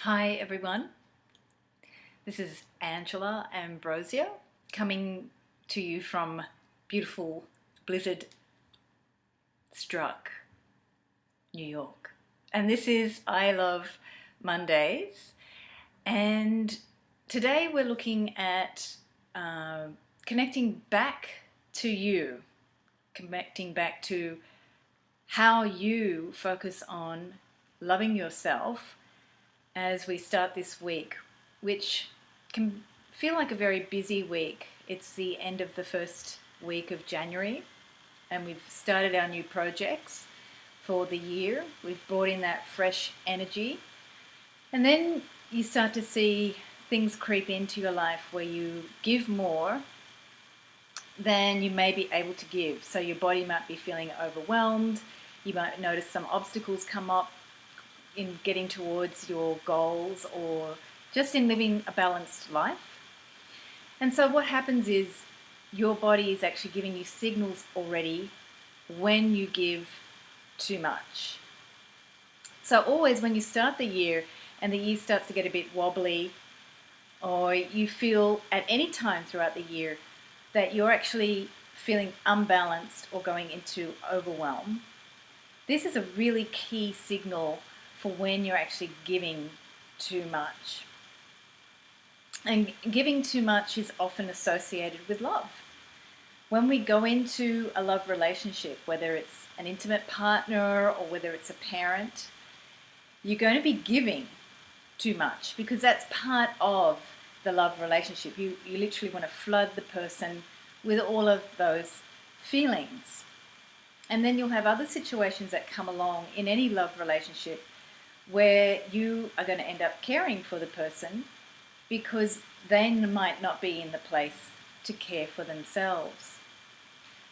Hi everyone, this is Angela Ambrosia coming to you from beautiful blizzard struck New York. And this is I Love Mondays, and today we're looking at connecting back to you, connecting back to how you focus on loving yourself as we start this week, which can feel like a very busy week. It's the end of the first week of January, and we've started our new projects for the year. We've brought in that fresh energy, and then you start to see things creep into your life where you give more than you may be able to give. So your body might be feeling overwhelmed. You might notice some obstacles come up in getting towards your goals or just in living a balanced life. And so what happens is your body is actually giving you signals already when you give too much. So always when you start the year and the year starts to get a bit wobbly, or you feel at any time throughout the year that you're actually feeling unbalanced or going into overwhelm, this is a really key signal for when you're actually giving too much. And giving too much is often associated with love. When we go into a love relationship, whether it's an intimate partner or whether it's a parent, you're going to be giving too much because that's part of the love relationship. You literally want to flood the person with all of those feelings. And then you'll have other situations that come along in any love relationship where you are going to end up caring for the person because they might not be in the place to care for themselves.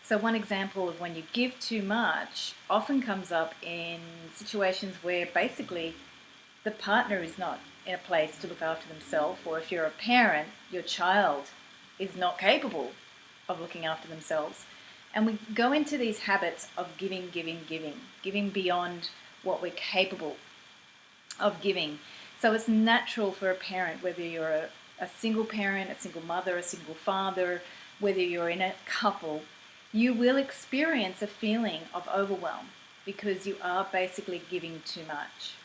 So one example of when you give too much often comes up in situations where basically the partner is not in a place to look after themselves, or if you're a parent, your child is not capable of looking after themselves. And we go into these habits of giving beyond what we're capable of giving. So it's natural for a parent, whether you're a single parent, a single mother, a single father, whether you're in a couple, you will experience a feeling of overwhelm because you are basically giving too much.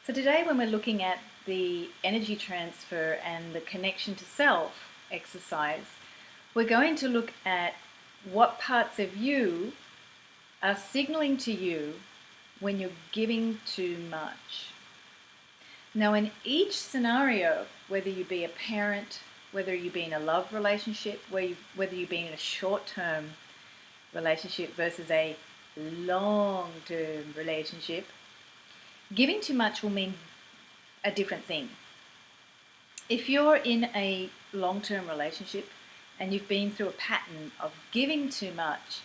So today when we're looking at the energy transfer and the connection to self exercise, we're going to look at what parts of you are signaling to you when you're giving too much. Now, in each scenario, whether you be a parent, whether you be in a love relationship, whether you be in a short-term relationship versus a long-term relationship, giving too much will mean a different thing. If you're in a long-term relationship and you've been through a pattern of giving too much,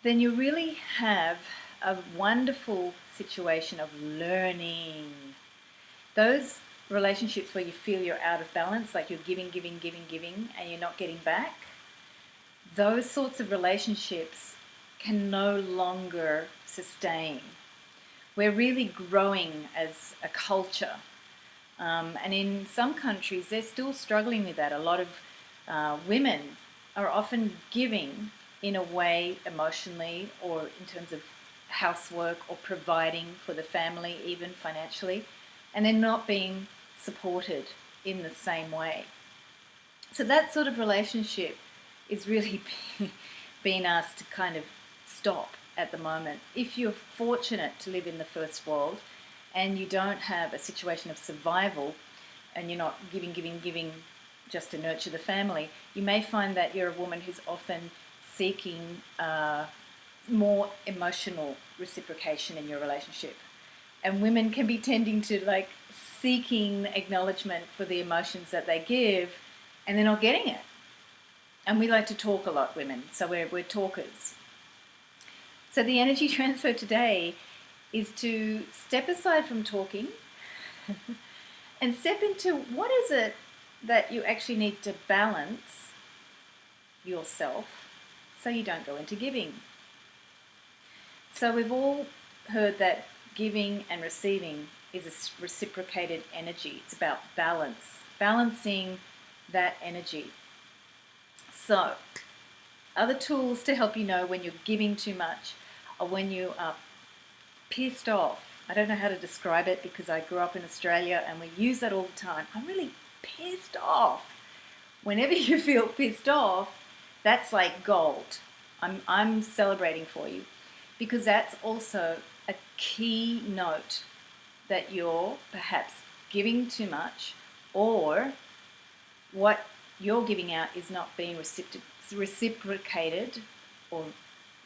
then you really have a wonderful situation of learning. Those relationships where you feel you're out of balance, like you're giving, and you're not getting back, those sorts of relationships can no longer sustain. We're really growing as a culture. And in some countries, they're still struggling with that. A lot of women are often giving in a way emotionally or in terms of housework or providing for the family, even financially, and they're not being supported in the same way. So that sort of relationship is really being asked to kind of stop at the moment. If you're fortunate to live in the first world and you don't have a situation of survival and you're not giving just to nurture the family, you may find that you're a woman who's often seeking more emotional reciprocation in your relationship. And women can be tending to seeking acknowledgement for the emotions that they give, and they're not getting it. And we like to talk a lot, women, so we're talkers. So the energy transfer today is to step aside from talking and step into what is it that you actually need to balance yourself so you don't go into giving. So we've all heard that giving and receiving is a reciprocated energy. It's about balance, balancing that energy. So, other tools to help you know when you're giving too much or when you are pissed off. I don't know how to describe it because I grew up in Australia and we use that all the time. I'm really pissed off. Whenever you feel pissed off, that's like gold. I'm celebrating for you because that's also a key note that you're perhaps giving too much, or what you're giving out is not being reciprocated or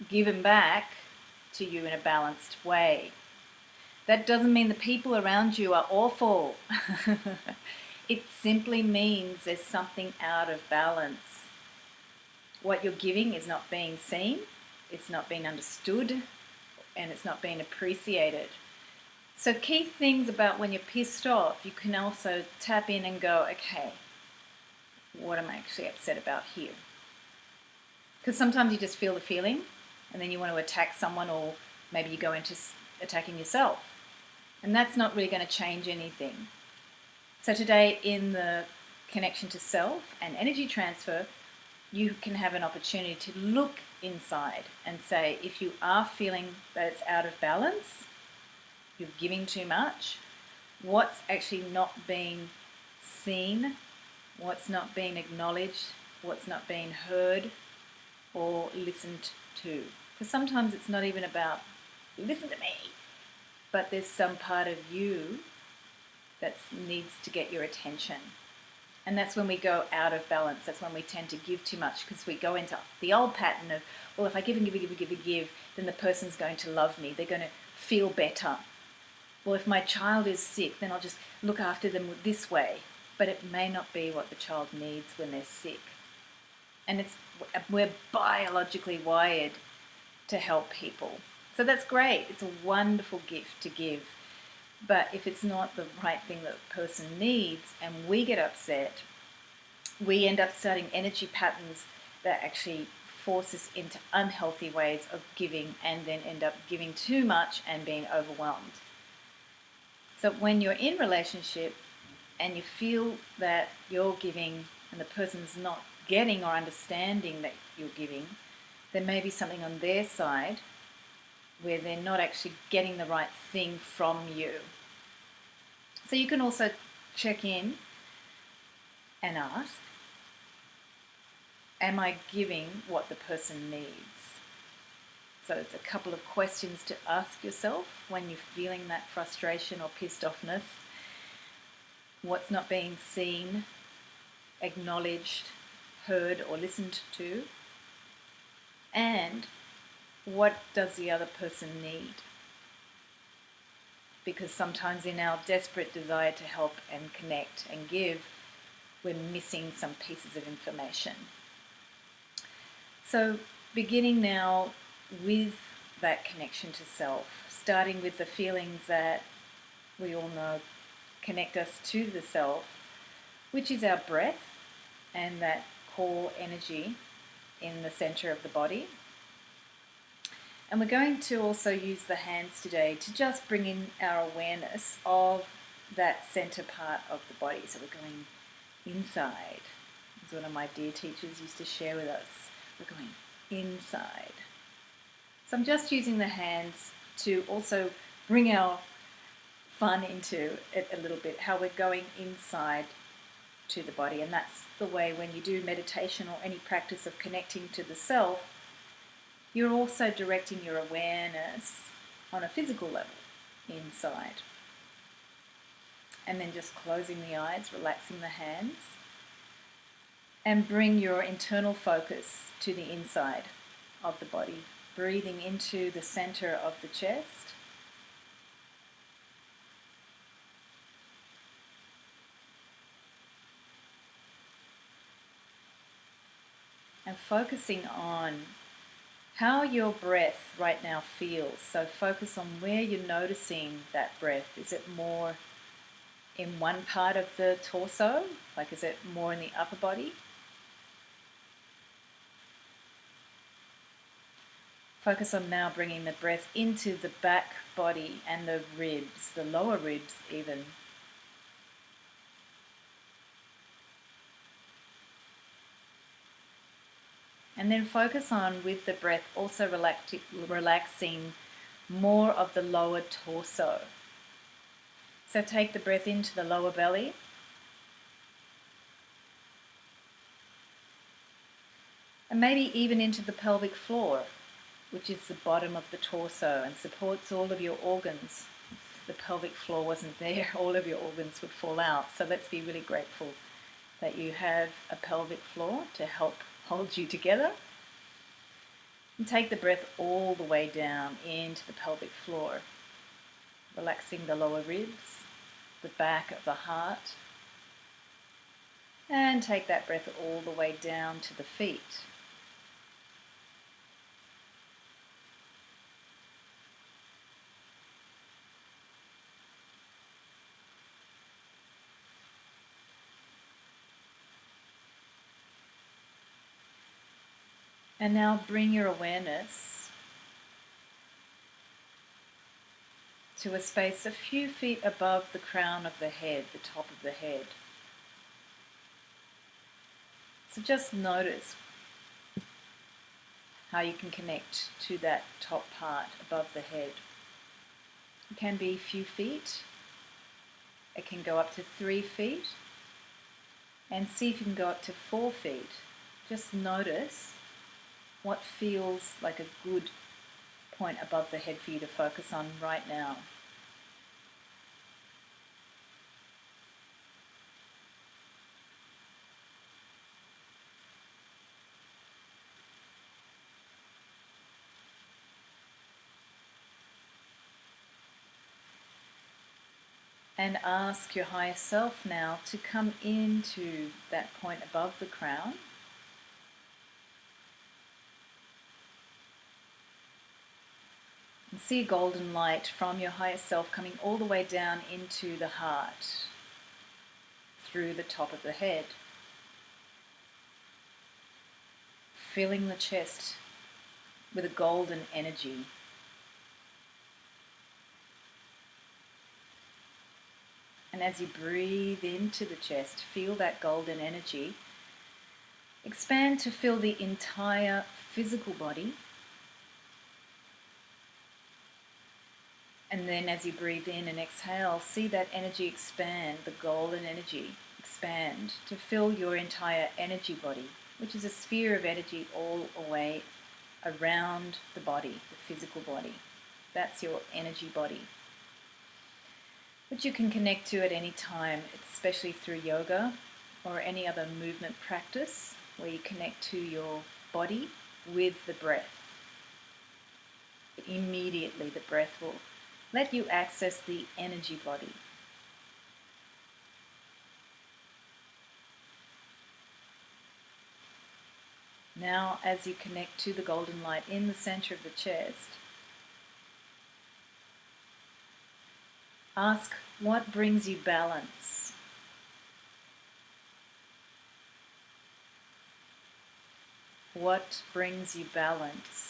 given back to you in a balanced way. That doesn't mean the people around you are awful. It simply means there's something out of balance. What you're giving is not being seen, it's not being understood, and it's not being appreciated. So key things about when you're pissed off, you can also tap in and go, okay, what am I actually upset about here? Because sometimes you just feel the feeling and then you want to attack someone, or maybe you go into attacking yourself. And that's not really going to change anything. So today, in the connection to self and energy transfer, you can have an opportunity to look inside and say, if you are feeling that it's out of balance, you're giving too much, what's actually not being seen, what's not being acknowledged, what's not being heard or listened to. Because sometimes it's not even about, listen to me, but there's some part of you that needs to get your attention. And that's when we go out of balance. That's when we tend to give too much, because we go into the old pattern of, well, if I give and give and give and give, then the person's going to love me. They're going to feel better. Well, if my child is sick, then I'll just look after them this way. But it may not be what the child needs when they're sick. And we're biologically wired to help people. So that's great. It's a wonderful gift to give. But if it's not the right thing that the person needs and we get upset, we end up starting energy patterns that actually force us into unhealthy ways of giving, and then end up giving too much and being overwhelmed. So when you're in relationship and you feel that you're giving and the person's not getting or understanding that you're giving, there may be something on their side where they're not actually getting the right thing from you. So you can also check in and ask, am I giving what the person needs? So it's a couple of questions to ask yourself when you're feeling that frustration or pissed offness. What's not being seen, acknowledged, heard or listened to? And what does the other person need? Because sometimes in our desperate desire to help and connect and give, we're missing some pieces of information. So beginning now with that connection to self, starting with the feelings that we all know connect us to the self, which is our breath and that core energy in the center of the body. And we're going to also use the hands today to just bring in our awareness of that center part of the body. So we're going inside, as one of my dear teachers used to share with us. We're going inside. So I'm just using the hands to also bring our fun into it a little bit, how we're going inside to the body. And that's the way when you do meditation or any practice of connecting to the self, you're also directing your awareness on a physical level inside. And then just closing the eyes, relaxing the hands, and bring your internal focus to the inside of the body, breathing into the center of the chest. And focusing on how your breath right now feels. So focus on where you're noticing that breath. Is it more in one part of the torso? Like, is it more in the upper body? Focus on now bringing the breath into the back body and the ribs, the lower ribs even. And then focus on, with the breath, also relaxing more of the lower torso. So take the breath into the lower belly. And maybe even into the pelvic floor, which is the bottom of the torso and supports all of your organs. If the pelvic floor wasn't there, all of your organs would fall out. So let's be really grateful that you have a pelvic floor to help hold you together. And take the breath all the way down into the pelvic floor, relaxing the lower ribs, the back of the heart. And take that breath all the way down to the feet. And now bring your awareness to a space a few feet above the crown of the head, the top of the head. So just notice how you can connect to that top part above the head. It can be a few feet. It can go up to 3 feet. And see if you can go up to 4 feet. Just notice what feels like a good point above the head for you to focus on right now. And ask your higher self now to come into that point above the crown. And see a golden light from your higher self coming all the way down into the heart, through the top of the head. Filling the chest with a golden energy. And as you breathe into the chest, feel that golden energy expand to fill the entire physical body. And then as you breathe in and exhale, see that energy expand, the golden energy expand to fill your entire energy body, which is a sphere of energy all the way around the body, the physical body. That's your energy body, which you can connect to at any time, especially through yoga or any other movement practice where you connect to your body with the breath. Immediately the breath will let you access the energy body. Now, as you connect to the golden light in the center of the chest, ask what brings you balance. What brings you balance?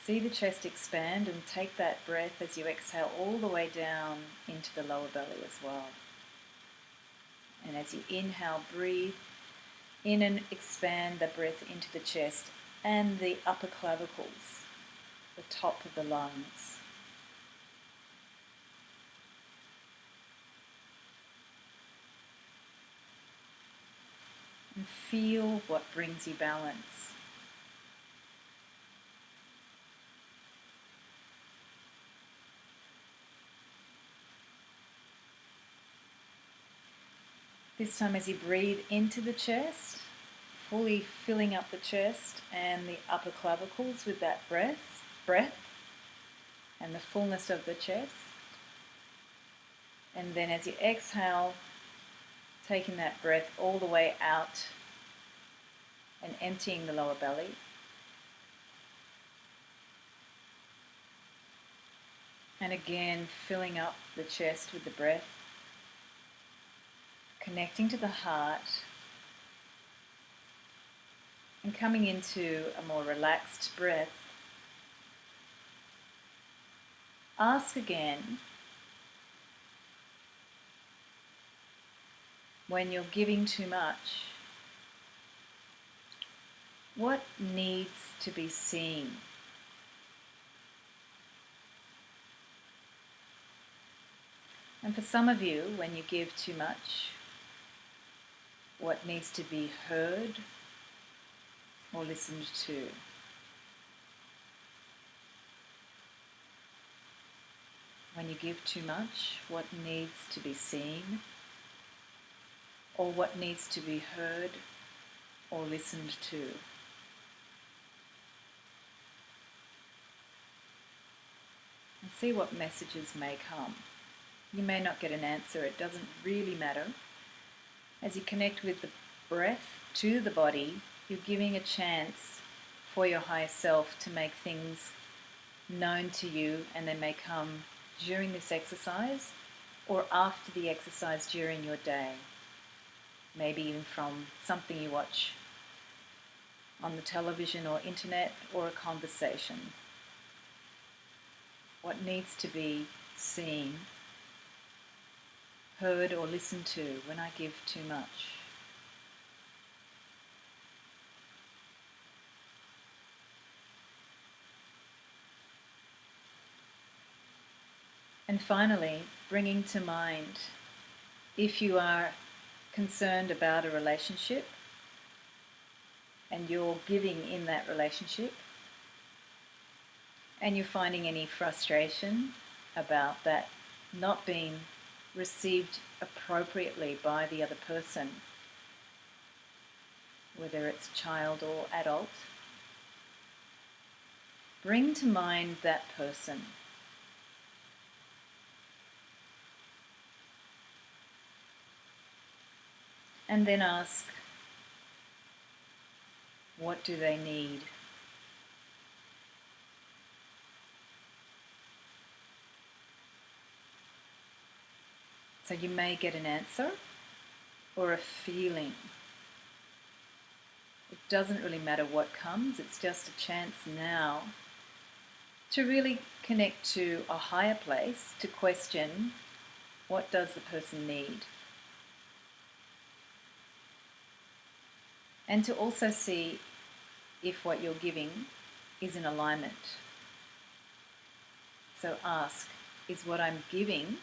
See the chest expand and take that breath as you exhale all the way down into the lower belly as well. And as you inhale, breathe in and expand the breath into the chest and the upper clavicles, the top of the lungs. And feel what brings you balance. This time as you breathe into the chest, fully filling up the chest and the upper clavicles with that breath and the fullness of the chest. And then as you exhale, taking that breath all the way out and emptying the lower belly. And again, filling up the chest with the breath, connecting to the heart And coming into a more relaxed breath, ask again, when you're giving too much, what needs to be seen? And for some of you, when you give too much, what needs to be heard or listened to? When you give too much, what needs to be seen or what needs to be heard or listened to? And see what messages may come. You may not get an answer, it doesn't really matter. As you connect with the breath to the body, you're giving a chance for your higher self to make things known to you, and they may come during this exercise or after the exercise during your day. Maybe even from something you watch on the television or internet or a conversation. What needs to be seen, heard or listened to when I give too much? And finally, bringing to mind, if you are concerned about a relationship and you're giving in that relationship and you're finding any frustration about that not being received appropriately by the other person, whether it's child or adult, bring to mind that person. And then ask, what do they need? So you may get an answer or a feeling. It doesn't really matter what comes, it's just a chance now to really connect to a higher place, to question, what does the person need? And to also see if what you're giving is in alignment. So ask, is what I'm giving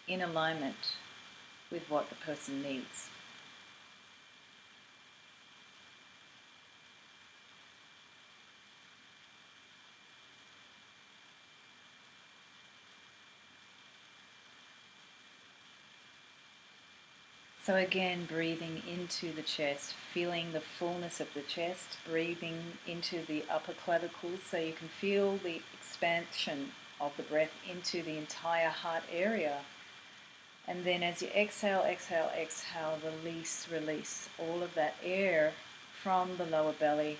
in alignment with what the person needs? So again, breathing into the chest, feeling the fullness of the chest, breathing into the upper clavicles so you can feel the expansion of the breath into the entire heart area. And then as you exhale, exhale, exhale, release, release all of that air from the lower belly.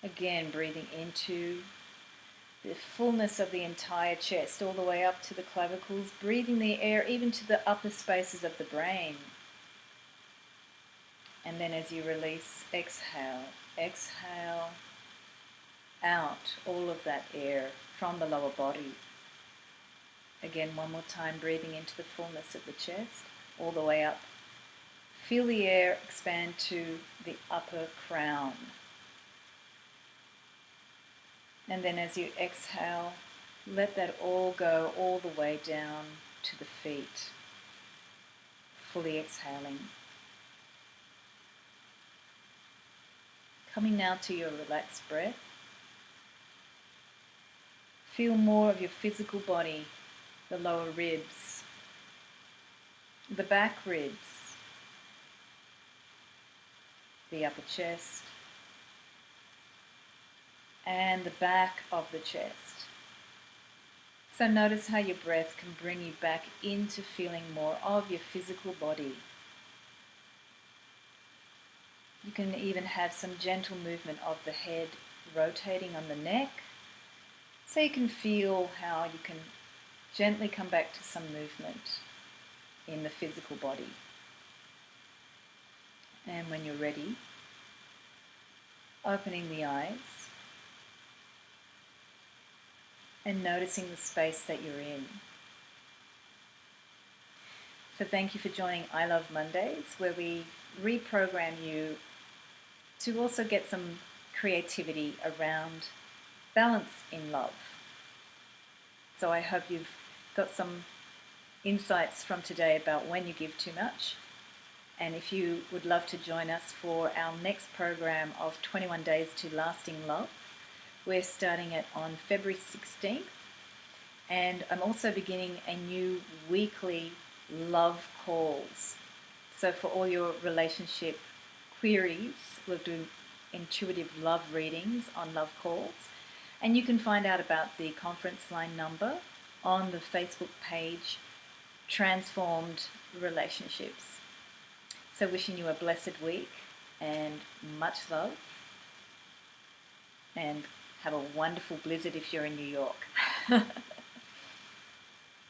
Again, breathing into the fullness of the entire chest, all the way up to the clavicles, breathing the air even to the upper spaces of the brain. And then as you release, exhale, exhale out all of that air from the lower body. Again, one more time, breathing into the fullness of the chest, all the way up. Feel the air expand to the upper crown. And then as you exhale, let that all go all the way down to the feet, fully exhaling. Coming now to your relaxed breath. Feel more of your physical body, the lower ribs, the back ribs, the upper chest, and the back of the chest. So notice how your breath can bring you back into feeling more of your physical body. You can even have some gentle movement of the head rotating on the neck, so you can feel how you can gently come back to some movement in the physical body. And when you're ready, Opening the eyes and noticing the space that you're in. So thank you for joining I Love Mondays, where we reprogram you to also get some creativity around balance in love. So I hope you've got some insights from today about when you give too much. And if you would love to join us for our next program of 21 Days to Lasting Love, we're starting it on February 16th. And I'm also beginning a new weekly love calls. So for all your relationship queries, we'll do intuitive love readings on love calls. And you can find out about the conference line number on the Facebook page, Transformed Relationships. So wishing you a blessed week and much love. And have a wonderful blizzard if you're in New York.